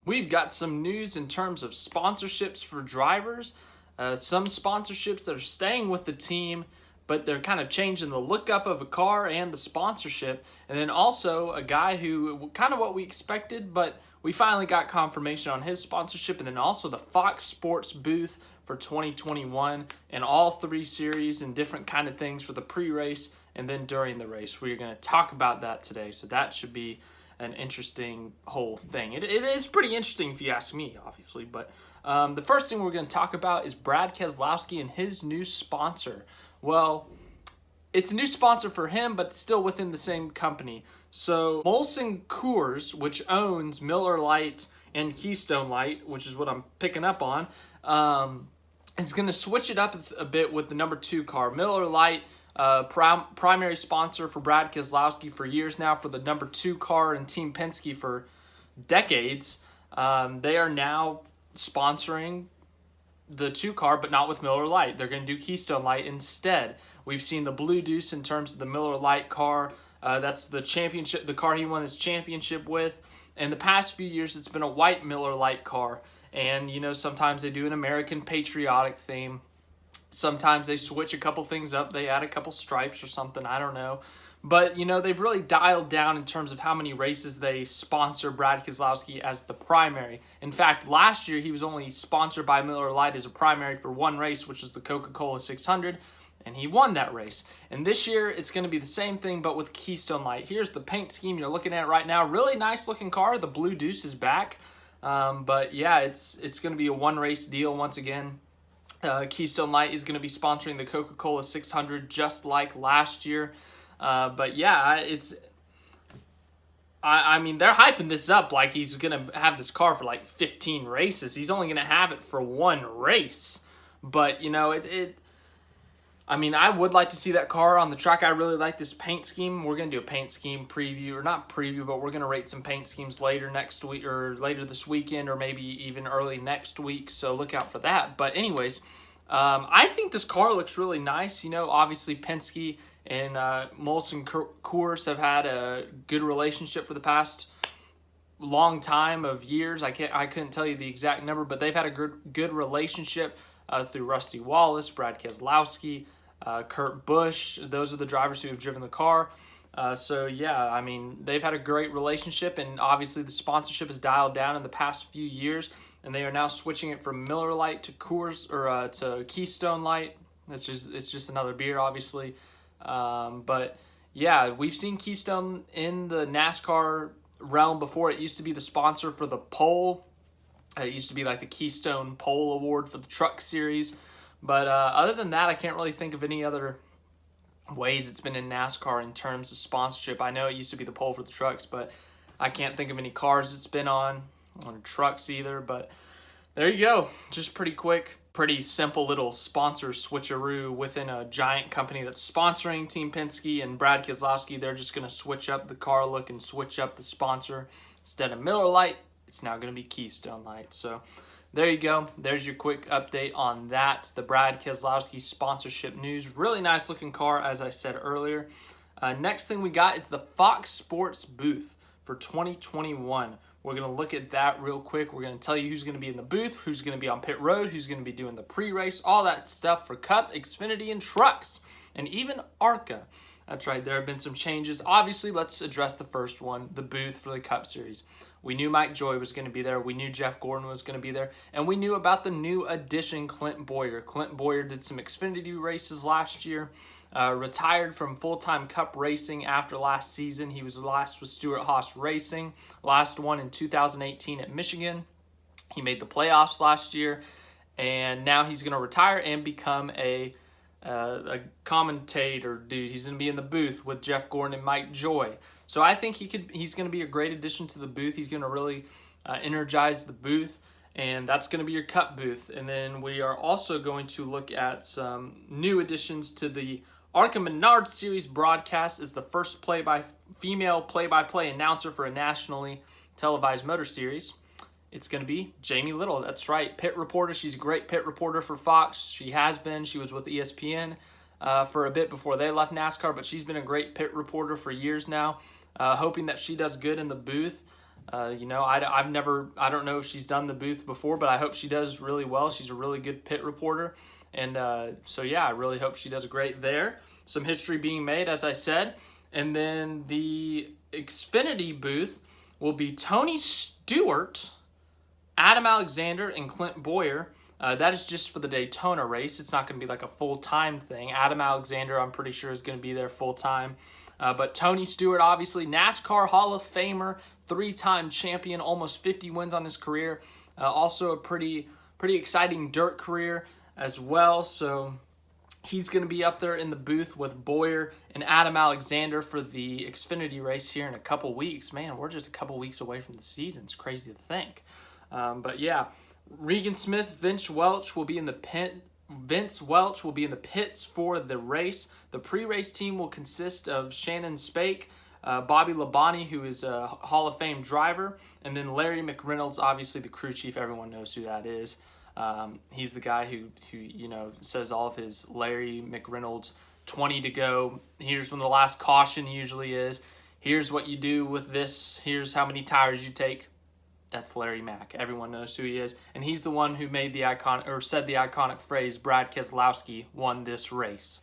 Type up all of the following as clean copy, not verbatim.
We've got some news in terms of sponsorships for drivers. Some sponsorships that are staying with the team, but they're kind of changing the lookup of a car and the sponsorship. And then also a guy who kind of what we expected, but we finally got confirmation on his sponsorship. And then also the Fox Sports booth for 2021 and all three series and different kind of things for the pre-race and then during the race. We're going to talk about that today. So that should be an interesting whole thing. It is pretty interesting if you ask me, obviously. But the first thing we're going to talk about is Brad Keselowski and his new sponsor. Well, it's a new sponsor for him, but still within the same company. So Molson Coors, which owns Miller Lite and Keystone Light, which is what I'm picking up on, is going to switch it up a bit with the number 2 car. Miller Lite, primary sponsor for Brad Keselowski for years now for the number 2 car and Team Penske for decades. They are now sponsoring the 2 car, but not with Miller Lite. They're going to do Keystone Light instead. We've seen the Blue Deuce in terms of the Miller Lite car. That's the championship, the car he won his championship with. In the past few years, it's been a white Miller Lite car. And, you know, sometimes they do an American patriotic theme. Sometimes they switch a couple things up. They add a couple stripes or something. I don't know. But, you know, they've really dialed down in terms of how many races they sponsor Brad Keselowski as the primary. In fact, last year he was only sponsored by Miller Lite as a primary for one race, which was the Coca-Cola 600, and he won that race. And this year it's going to be the same thing, but with Keystone Light. Here's the paint scheme you're looking at right now. Really nice looking car. The Blue Deuce is back. But, yeah, it's going to be a one-race deal once again. Keystone Light is going to be sponsoring the Coca-Cola 600 just like last year. But yeah, I mean, they're hyping this up like he's going to have this car for like 15 races. He's only going to have it for one race. But, you know, I mean, I would like to see that car on the track. I really like this paint scheme. We're going to do a paint scheme preview, or not preview, but we're going to rate some paint schemes later next week, or later this weekend, or maybe even early next week. So look out for that. But anyways, I think this car looks really nice. You know, obviously Penske and Molson Coors have had a good relationship for the past long time of years. I couldn't tell you the exact number, but they've had a good relationship through Rusty Wallace, Brad Keselowski, Kurt Busch. Those are the drivers who have driven the car. So yeah, I mean, they've had a great relationship, and obviously the sponsorship has dialed down in the past few years, and they are now switching it from Miller Lite to Coors, or to Keystone Light. It's just another beer, obviously. But yeah, we've seen Keystone in the NASCAR realm before. It used to be the sponsor for the pole. It used to be like the Keystone Pole Award for the Truck Series. But other than that, I can't really think of any other ways it's been in NASCAR in terms of sponsorship. I know it used to be the pole for the trucks, but I can't think of any cars it's been on trucks either. But there you go. Just pretty quick, pretty simple little sponsor switcheroo within a giant company that's sponsoring Team Penske and Brad Keselowski. They're just going to switch up the car look and switch up the sponsor. Instead of Miller Lite, it's now going to be Keystone Light. So there you go. There's your quick update on that. The Brad Keselowski sponsorship news. Really nice looking car, as I said earlier. Next thing we got is the Fox Sports booth for 2021. We're going to look at that real quick. We're going to tell you who's going to be in the booth, who's going to be on pit road, who's going to be doing the pre-race, all that stuff for Cup, Xfinity, and trucks, and even ARCA. That's right, there have been some changes. Obviously, let's address the first one, the booth for the Cup Series. We knew Mike Joy was going to be there. We knew Jeff Gordon was going to be there. And we knew about the new addition, Clint Boyer. Clint Boyer did some Xfinity races last year, retired from full-time Cup racing after last season. He was last with Stewart-Haas Racing, last one in 2018 at Michigan. He made the playoffs last year, and now he's going to retire and become a commentator dude. He's going to be in the booth with Jeff Gordon and Mike Joy. So I think he's going to be a great addition to the booth. He's going to really energize the booth, and that's going to be your Cup booth. And then we are also going to look at some new additions to the ARCA Menard Series broadcast as the first female play-by-play announcer for a nationally televised motor series. It's going to be Jamie Little. That's right, pit reporter. She's a great pit reporter for Fox. She has been. She was with ESPN for a bit before they left NASCAR, but she's been a great pit reporter for years now. Hoping that she does good in the booth. I don't know if she's done the booth before, but I hope she does really well. She's a really good pit reporter. And so, yeah, I really hope she does great there. Some history being made, as I said. And then the Xfinity booth will be Tony Stewart, Adam Alexander, and Clint Boyer. That is just for the Daytona race. It's not going to be like a full-time thing. Adam Alexander, I'm pretty sure, is going to be there full-time. But Tony Stewart, obviously, NASCAR Hall of Famer, 3-time champion, almost 50 wins on his career. Also a pretty exciting dirt career as well. So he's going to be up there in the booth with Boyer and Adam Alexander for the Xfinity race here in a couple weeks. Man, we're just a couple weeks away from the season. It's crazy to think. But yeah, Regan Smith, Vince Welch will be in the pits for the race. The pre-race team will consist of Shannon Spake, Bobby Labonte, who is a Hall of Fame driver, and then Larry McReynolds, obviously the crew chief. Everyone knows who that is. He's the guy who says all of his Larry McReynolds 20 to go. Here's when the last caution usually is. Here's what you do with this. Here's how many tires you take. That's Larry Mack. Everyone knows who he is. And he's the one who made said the iconic phrase, Brad Keselowski won this race.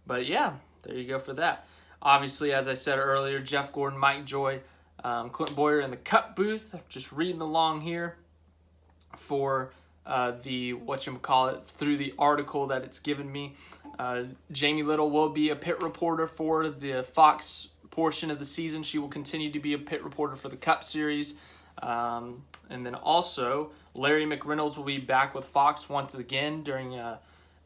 But yeah, there you go for that. Obviously, as I said earlier, Jeff Gordon, Mike Joy, Clint Boyer in the Cup booth. Just reading along here for through the article that it's given me. Jamie Little will be a pit reporter for the Fox portion of the season. She will continue to be a pit reporter for the Cup Series. And then also, Larry McReynolds will be back with Fox once again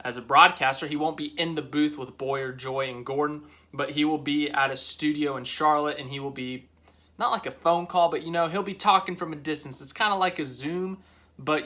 as a broadcaster. He won't be in the booth with Boyer, Joy, and Gordon, but he will be at a studio in Charlotte, and he will be, not like a phone call, but, he'll be talking from a distance. It's kind of like a Zoom, but,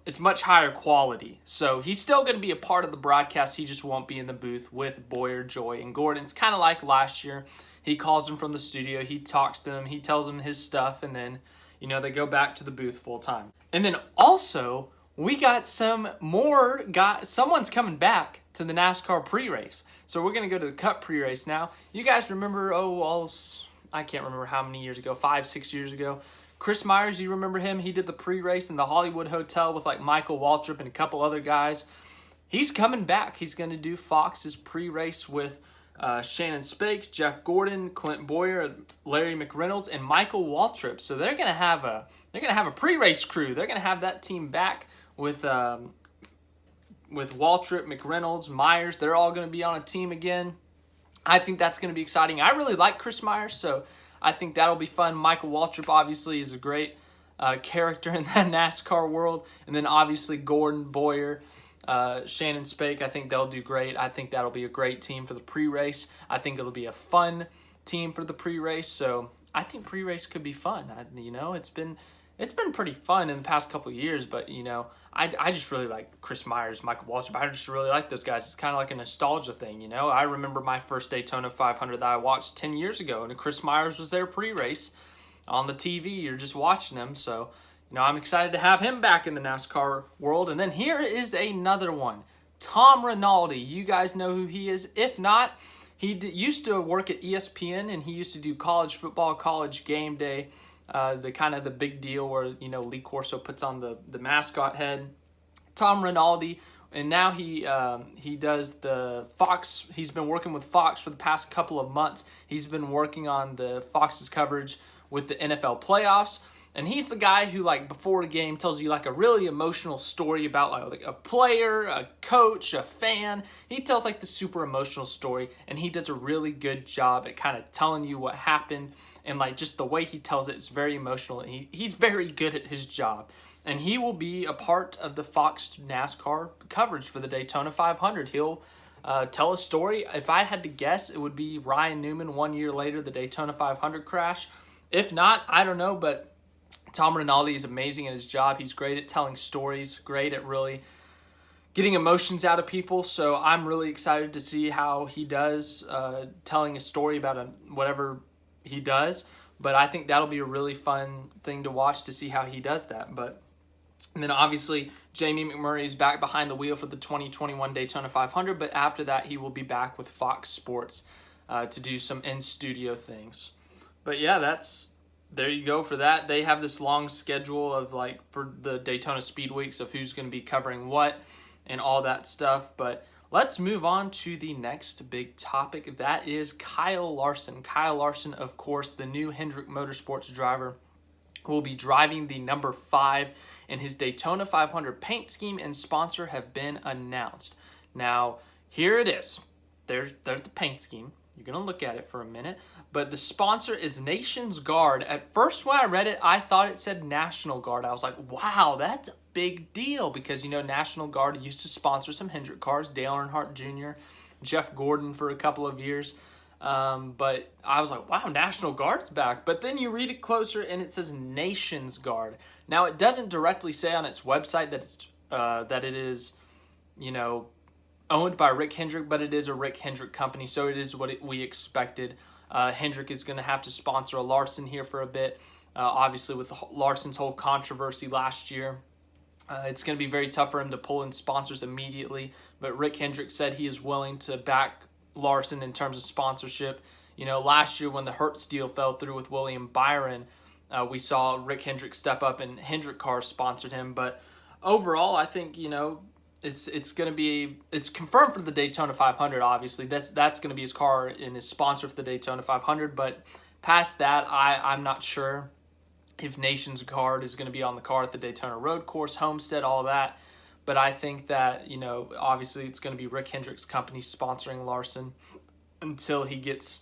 it's much higher quality. So he's still going to be a part of the broadcast. He just won't be in the booth with Boyer, Joy, and Gordon. It's kind of like last year. He calls them from the studio. He talks to them. He tells them his stuff, and then they go back to the booth full time. And then also, we got some more guys. Someone's coming back to the NASCAR pre-race. So we're going to go to the Cup pre-race now. You guys remember, I can't remember how many years ago, 5-6 years ago. Chris Myers, you remember him? He did the pre-race in the Hollywood Hotel with like Michael Waltrip and a couple other guys. He's coming back. He's going to do Fox's pre-race with Shannon Spake, Jeff Gordon, Clint Boyer, Larry McReynolds, and Michael Waltrip. So they're gonna have a pre-race crew. They're gonna have that team back with Waltrip, McReynolds, Myers. They're all gonna be on a team again. I think that's gonna be exciting. I really like Chris Myers, so I think that'll be fun. Michael Waltrip obviously is a great character in that NASCAR world, and then obviously Gordon, Boyer, Shannon Spake, I think they'll do great. I think that'll be a great team for the pre-race. I think it'll be a fun team for the pre-race. So I think pre-race could be fun. It's been pretty fun in the past couple of years, but I just really like Chris Myers, Michael Waltrip. I just really like those guys. It's kind of like a nostalgia thing, I remember my first Daytona 500 that I watched 10 years ago, and Chris Myers was there pre-race on the TV. You're just watching him, so I'm excited to have him back in the NASCAR world. And then here is another one. Tom Rinaldi. You guys know who he is. If not, he used to work at ESPN, and he used to do college football, college game day, the big deal where, Lee Corso puts on the mascot head. Tom Rinaldi. And now he does the Fox. He's been working with Fox for the past couple of months. He's been working on the Fox's coverage with the NFL playoffs. And he's the guy who, before the game tells you, a really emotional story about, like a player, a coach, a fan. He tells, the super emotional story, and he does a really good job at kind of telling you what happened. And, just the way he tells it is very emotional. And he's very good at his job. And he will be a part of the Fox NASCAR coverage for the Daytona 500. He'll tell a story. If I had to guess, it would be Ryan Newman 1 year later, the Daytona 500 crash. If not, I don't know, but Tom Rinaldi is amazing at his job. He's great at telling stories, great at really getting emotions out of people. So I'm really excited to see how he does telling a story about whatever he does. But I think that'll be a really fun thing to watch to see how he does that. And then obviously Jamie Mcmurray is back behind the wheel for the 2021 Daytona 500. But after that, he will be back with Fox Sports to do some in-studio things. But yeah, that's there you go for that. They have this long schedule of like for the Daytona Speed Weeks of who's going to be covering what and all that stuff. But let's move on to the next big topic. That is Kyle Larson. Kyle Larson, of course, the new Hendrick Motorsports driver, will be driving the number 5, and his Daytona 500 paint scheme and sponsor have been announced. Now, here it is. There's the paint scheme. You're going to look at it for a minute. But the sponsor is Nations Guard. At first, when I read it, I thought it said National Guard. I was like, wow, that's a big deal. Because, you know, National Guard used to sponsor some Hendrick cars. Dale Earnhardt Jr., Jeff Gordon for a couple of years. But I was like, wow, National Guard's back. But then you read it closer, and it says Nations Guard. Now, it doesn't directly say on its website that it's that it is, you know, owned by Rick Hendrick, but it is a Rick Hendrick company, so it is what we expected. Hendrick is going to have to sponsor a Larson here for a bit, obviously with Larson's whole controversy last year. It's going to be very tough for him to pull in sponsors immediately, but Rick Hendrick said he is willing to back Larson in terms of sponsorship. You know, last year when the Hertz deal fell through with William Byron, we saw Rick Hendrick step up and Hendrick cars sponsored him. But overall, I think, you know, it's going to be, it's confirmed for the Daytona 500, obviously. That's going to be his car and his sponsor for the Daytona 500. But past that, I'm not sure if Nations Guard is going to be on the car at the Daytona Road Course, Homestead, all that. But I think that, you know, obviously it's going to be Rick Hendrick's company sponsoring Larson until he gets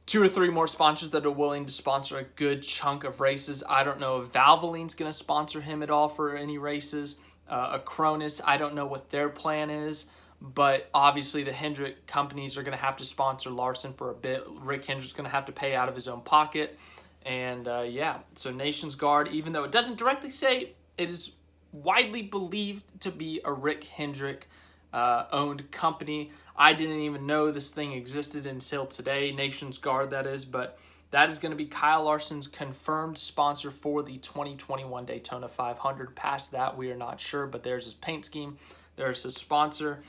2 or 3 more sponsors that are willing to sponsor a good chunk of races. I don't know if Valvoline's going to sponsor him at all for any races. Acronis, I don't know what their plan is, but obviously the Hendrick companies are going to have to sponsor Larson for a bit. Rick Hendrick's going to have to pay out of his own pocket. And yeah, so Nations Guard, even though it doesn't directly say, it is widely believed to be a Rick Hendrick owned company. I didn't even know this thing existed until today, Nations Guard that is, but that is going to be Kyle Larson's confirmed sponsor for the 2021 Daytona 500. Past that, we are not sure, but there's his paint scheme. There's his sponsor.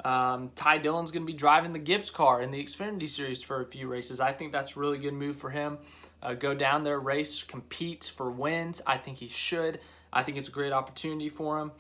Ty Dillon's going to be driving the Gibbs car in the Xfinity Series for a few races. I think that's a really good move for him. Go down there, race, compete for wins. I think he should. I think it's a great opportunity for him.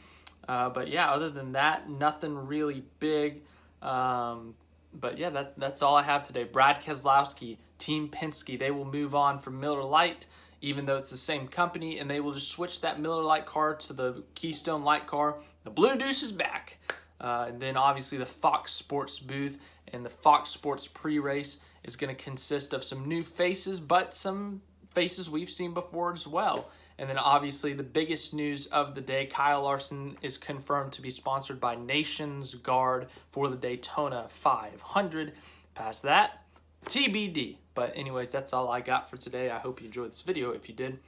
But yeah, other than that, nothing really big. But yeah, that's all I have today. Brad Keselowski, Team Penske, they will move on from Miller Lite, even though it's the same company, and they will just switch that Miller Lite car to the Keystone Light car. The Blue Deuce is back. And then obviously the Fox Sports booth and the Fox Sports pre-race is going to consist of some new faces, but some faces we've seen before as well. And then obviously the biggest news of the day, Kyle Larson is confirmed to be sponsored by Nations Guard for the Daytona 500. Past that, TBD. But anyways, that's all I got for today. I hope you enjoyed this video. If you did,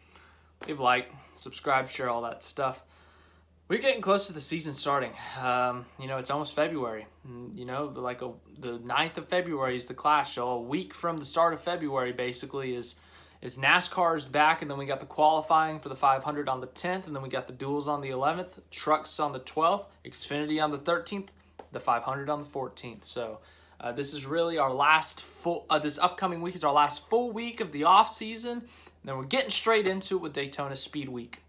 leave a like, subscribe, share, all that stuff. We're getting close to the season starting. You know, it's almost February. You know, like the 9th of February is the Clash. So a week from the start of February basically is NASCAR is back, and then we got the qualifying for the 500 on the 10th, and then we got the duels on the 11th, trucks on the 12th, Xfinity on the 13th, the 500 on the 14th. So this is really our last full, this upcoming week is our last full week of the off season, and then we're getting straight into it with Daytona Speed Week.